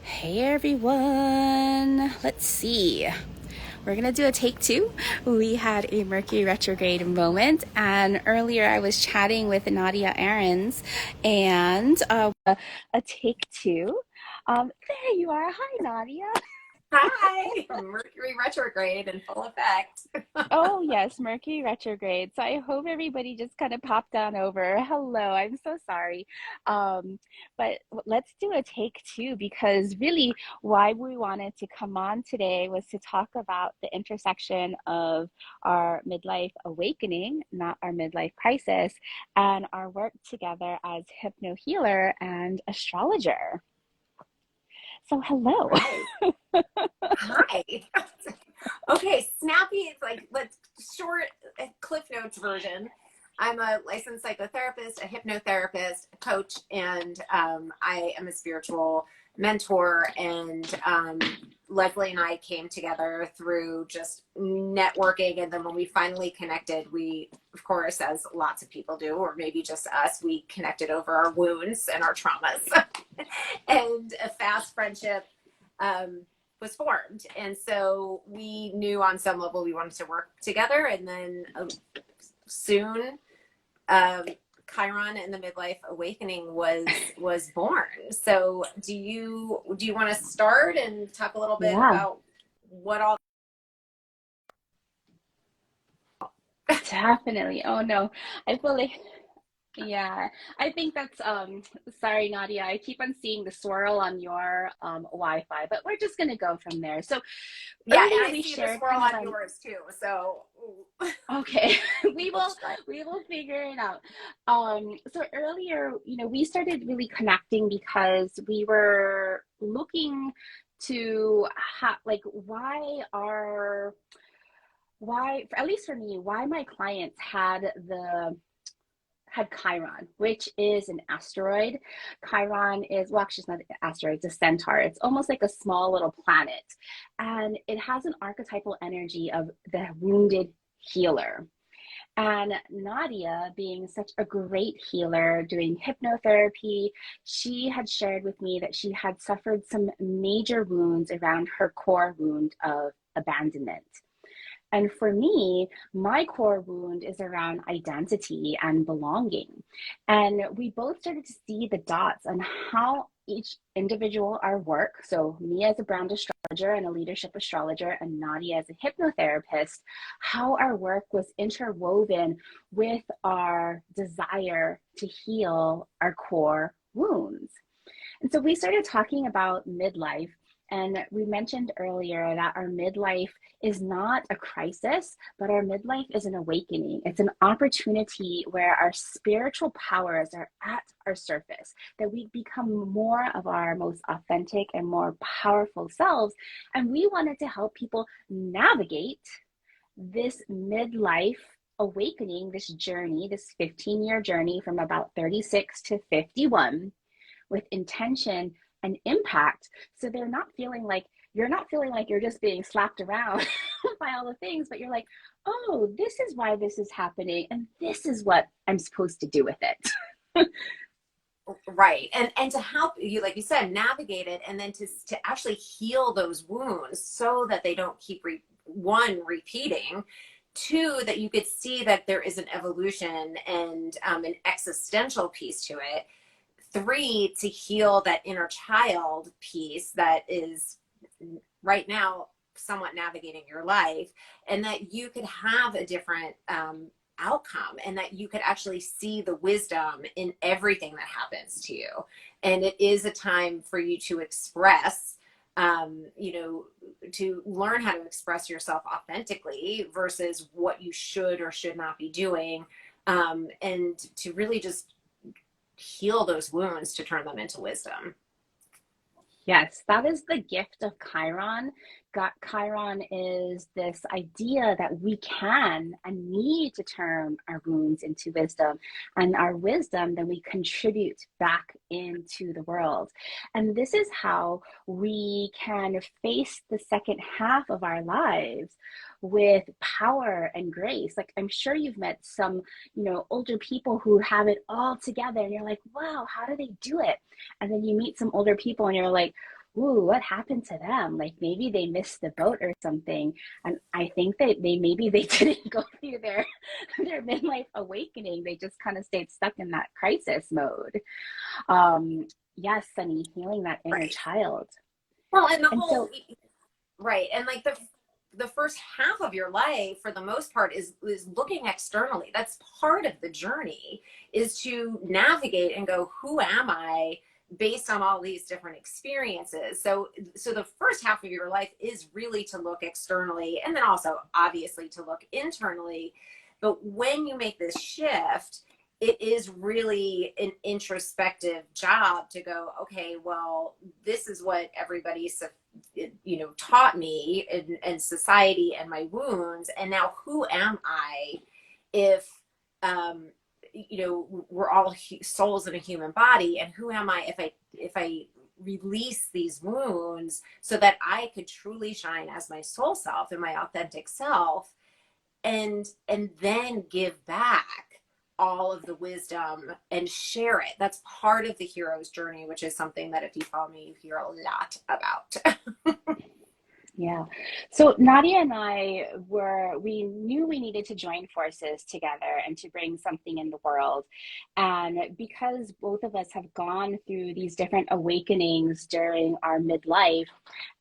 Hey everyone, let's see. We're gonna do a take two. We had a Mercury retrograde moment, and earlier I was chatting with Nadia Aarons, and a take two. There you are. Hi, Nadia. Hi, Mercury retrograde in full effect. Oh, yes, Mercury retrograde. So I hope everybody just kind of popped on over. Hello, I'm so sorry. But let's do a take two because really why we wanted to come on today was to talk about the intersection of our midlife awakening, not our midlife crisis, and our work together as hypno healer and astrologer. So hello. Right. Hi. Okay, snappy. It's like let's short Cliff Notes version. I'm a licensed psychotherapist, a hypnotherapist, a coach, and I am a spiritual mentor. And Leslie and I came together through just networking. And then when we finally connected, we, of course, as lots of people do, or maybe just us, we connected over our wounds and our traumas. And a fast friendship was formed. And so we knew on some level we wanted to work together. And then soon, Chiron and the Midlife Awakening was born. So do you want to start and talk a little bit Yeah, about what all? definitely. Oh no, I feel like yeah, I think that's sorry Nadia, I keep on seeing the swirl on your Wi-Fi, but we're just gonna go from there. So Yeah, and earlier I we see the shared swirl kind of on our yours too. So okay, we we'll will describe. we will figure it out. So earlier, we started really connecting because we were looking to like why, at least for me, why my clients had Chiron, which is an asteroid. Chiron is, well, actually, it's not an asteroid, it's a centaur. It's almost like a small little planet. And it has an archetypal energy of the wounded healer. And Nadia, being such a great healer doing hypnotherapy, she had shared with me that she had suffered some major wounds around her core wound of abandonment. And for me, my core wound is around identity and belonging. And we both started to see the dots on how each individual, our work, so me as a brand astrologer and a leadership astrologer, and Nadia as a hypnotherapist, how our work was interwoven with our desire to heal our core wounds. And so we started talking about midlife. And we mentioned earlier that our midlife is not a crisis, but our midlife is an awakening. It's an opportunity where our spiritual powers are at our surface, that we become more of our most authentic and more powerful selves. And we wanted to help people navigate this midlife awakening, this journey, this 15-year journey from about 36 to 51 with intention and impact. So they're not feeling like you're not feeling like you're just being slapped around by all the things, but you're like, oh, this is why this is happening, and this is what I'm supposed to do with it. Right. And to help you, like you said, navigate it, and then to actually heal those wounds so that they don't keep one repeating, two, that you could see that there is an evolution and an existential piece to it, three, to heal that inner child piece that is right now somewhat navigating your life, and that you could have a different outcome, and that you could actually see the wisdom in everything that happens to you. And it is a time for you to express, to learn how to express yourself authentically versus what you should or should not be doing, and to really just heal those wounds to turn them into wisdom. Yes, that is the gift of Chiron. Got Chiron is this idea that we can and need to turn our wounds into wisdom, and our wisdom then we contribute back into the world. And this is how we can face the second half of our lives with power and grace. Like I'm sure you've met some, older people who have it all together, and you're like, wow, how do they do it? And then you meet some older people and you're like, ooh, what happened to them? Like maybe they missed the boat or something. And I think that maybe they didn't go through their midlife awakening. They just kind of stayed stuck in that crisis mode. Um, yes, Sunny, healing that inner Right. child. Well, and the And whole so, right, and like the first half of your life, for the most part, is looking externally. That's part of the journey, is to navigate and go, who am I, based on all these different experiences. So the first half of your life is really to look externally, and then also obviously to look internally. But when you make this shift, it is really an introspective job to go, okay, well, this is what everybody, taught me, in society, and my wounds, and now who am I, if um we're all souls in a human body, and who am I if I release these wounds so that I could truly shine as my soul self and my authentic self, and then give back all of the wisdom and share it. That's part of the hero's journey, which is something that, if you follow me, you hear a lot about. yeah. So Nadia and we knew we needed to join forces together and to bring something in the world. And because both of us have gone through these different awakenings during our midlife,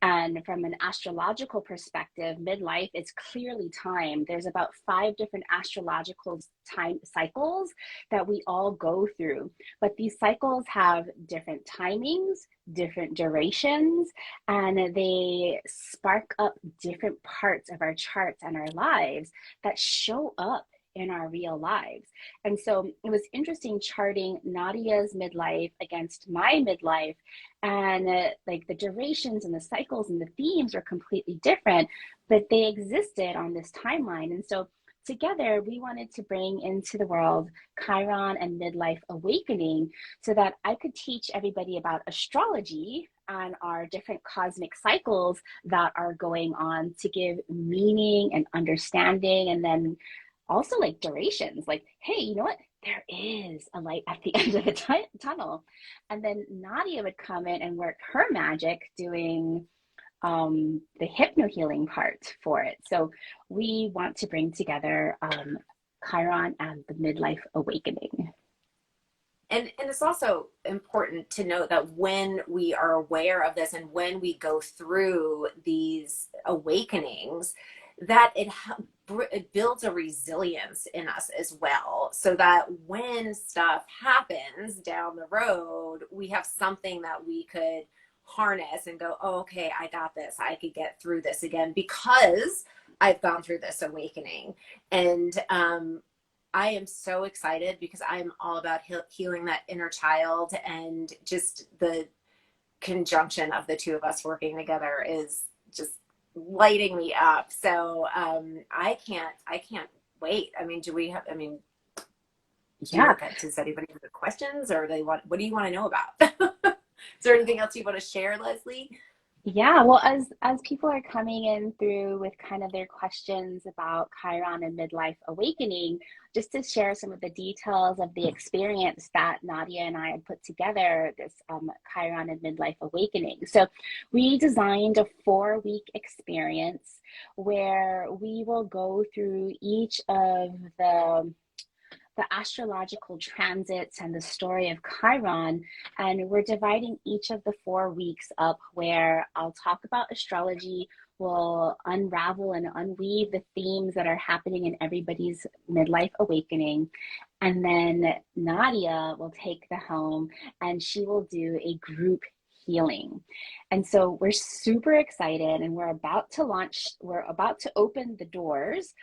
and from an astrological perspective, midlife is clearly time. There's about 5 different astrological time cycles that we all go through. But these cycles have different timings, different durations, and they spark up different parts of our charts and our lives that show up in our real lives. And so it was interesting charting Nadia's midlife against my midlife, and like the durations and the cycles and the themes are completely different, but they existed on this timeline. And so together we wanted to bring into the world Chiron and midlife awakening, so that I could teach everybody about astrology and our different cosmic cycles that are going on, to give meaning and understanding, and then also like durations, like, hey, you know what, there is a light at the end of the tunnel. And then Nadia would come in and work her magic, doing the hypno healing part for it. So we want to bring together Chiron and the midlife awakening. And it's also important to note that when we are aware of this, and when we go through these awakenings, that it builds a resilience in us as well, so that when stuff happens down the road, we have something that we could harness and go, oh, okay, I got this. I could get through this again because I've gone through this awakening. And I am so excited, because I'm all about healing that inner child, and just the conjunction of the two of us working together is just lighting me up. So I can't wait. I mean, Yeah. does anybody have questions, or what do you want to know about? Is there anything else you want to share, Leslie? Yeah, well, as people are coming in through with kind of their questions about Chiron and midlife awakening, just to share some of the details of the experience that Nadia and I had put together, this Chiron and midlife awakening. So we designed a 4-week experience where we will go through each of the astrological transits and the story of Chiron. And we're dividing each of the 4 weeks up, where I'll talk about astrology, we'll unravel and unweave the themes that are happening in everybody's midlife awakening. And then Nadia will take the helm, and she will do a group healing. And so we're super excited, and we're about to open the doors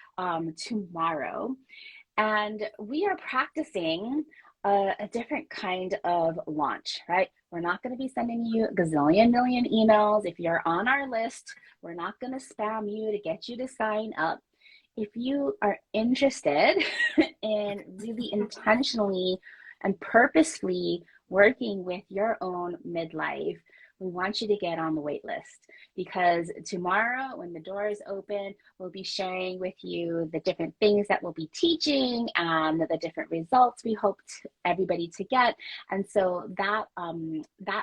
tomorrow. And we are practicing a different kind of launch, right? We're not going to be sending you a gazillion million emails. If you're on our list, we're not going to spam you to get you to sign up. If you are interested in really intentionally and purposefully working with your own midlife, we want you to get on the wait list, because tomorrow when the doors open, we'll be sharing with you the different things that we'll be teaching and the different results we hope everybody to get. And so that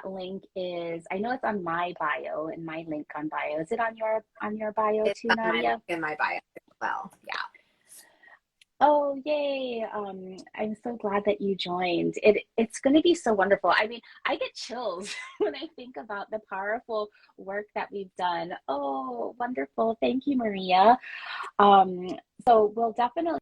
link is, I know it's on my bio and my link on bio. Is it on your bio It's too, on Nadia? in my bio as well. Yeah. Oh, yay. I'm so glad that you joined. It's going to be so wonderful. I mean, I get chills when I think about the powerful work that we've done. Oh, wonderful. Thank you, Maria. Um, so we'll definitely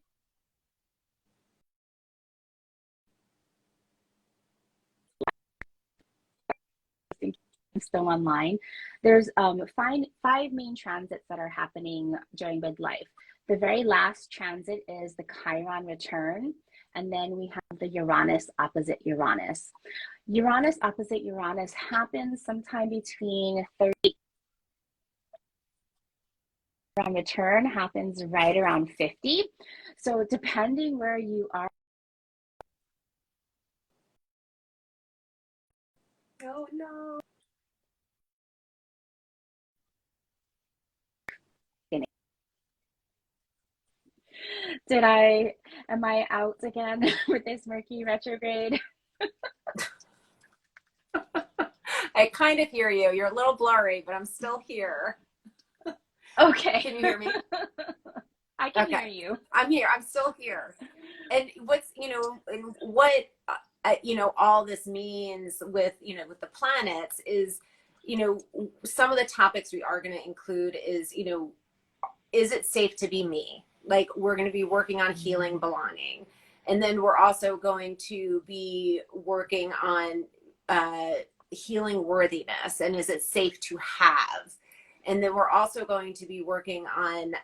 still online. There's five main transits that are happening during midlife. The very last transit is the Chiron return, and then we have the Uranus opposite Uranus. Uranus opposite Uranus happens sometime between 30. Chiron return happens right around 50. So depending where you are. Oh no. Am I out again with this Mercury retrograde? I kind of hear you. You're a little blurry, but I'm still here. Okay. Can you hear me? I can hear you. I'm here. I'm still here. And what's, and what, all this means with, with the planets is, some of the topics we are going to include is, is it safe to be me? Like, we're going to be working on healing belonging. And then we're also going to be working on healing worthiness. And is it safe to have? And then we're also going to be working on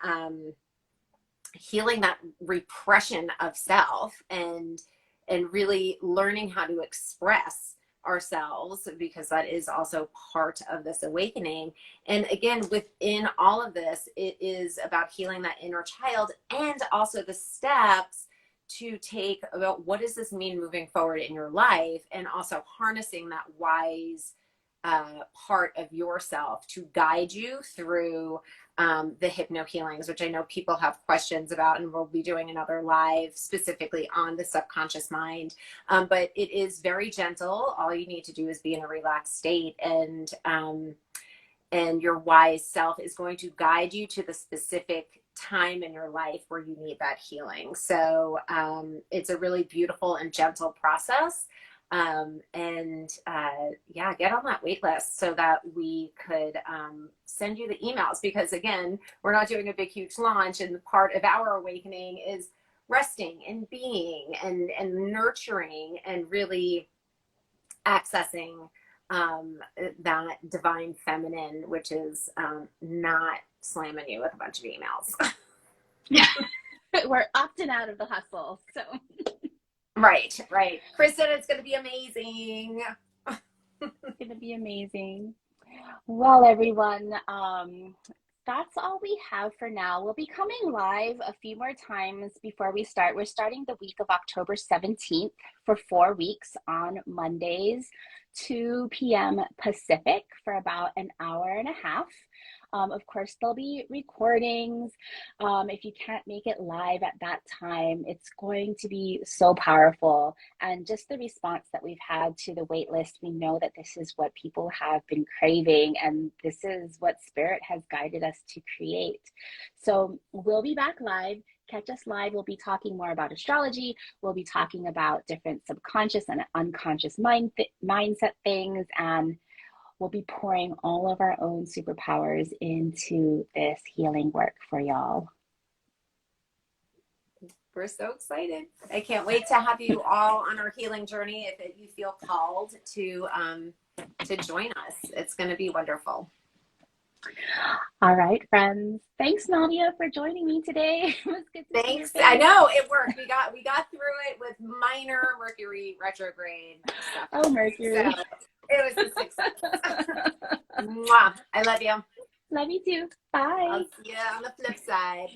healing that repression of self and really learning how to express ourselves, because that is also part of this awakening. And again, within all of this, it is about healing that inner child and also the steps to take about what does this mean moving forward in your life, and also harnessing that wise part of yourself to guide you through the hypno healings, which I know people have questions about, and we'll be doing another live specifically on the subconscious mind. But it is very gentle. All you need to do is be in a relaxed state, and your wise self is going to guide you to the specific time in your life where you need that healing. So it's a really beautiful and gentle process. Yeah, get on that wait list so that we could send you the emails, because again, we're not doing a big huge launch, and part of our awakening is resting and being and nurturing and really accessing that divine feminine, which is not slamming you with a bunch of emails. Yeah. We're opting out of the hustle, so Right. Chris said it's going to be amazing. it's going to be amazing. Well, everyone, that's all we have for now. We'll be coming live a few more times before we start. We're starting the week of October 17th for 4 weeks on Mondays, 2 p.m. Pacific, for about an hour and a half. Of course, there'll be recordings. If you can't make it live at that time, it's going to be so powerful. And just the response that we've had to the wait list, we know that this is what people have been craving, and this is what Spirit has guided us to create. So we'll be back live. Catch us live. We'll be talking more about astrology. We'll be talking about different subconscious and unconscious mindset things, and we'll be pouring all of our own superpowers into this healing work for y'all. We're so excited. I can't wait to have you all on our healing journey. If you feel called to join us, it's going to be wonderful. All right, friends. Thanks, Nadia, for joining me today. It was good to see your face. I know it worked. We got through it with minor Mercury retrograde stuff. Oh, Mercury. So it was a success. Mwah. I love you. Love you too. Bye. I'll see you on the flip side.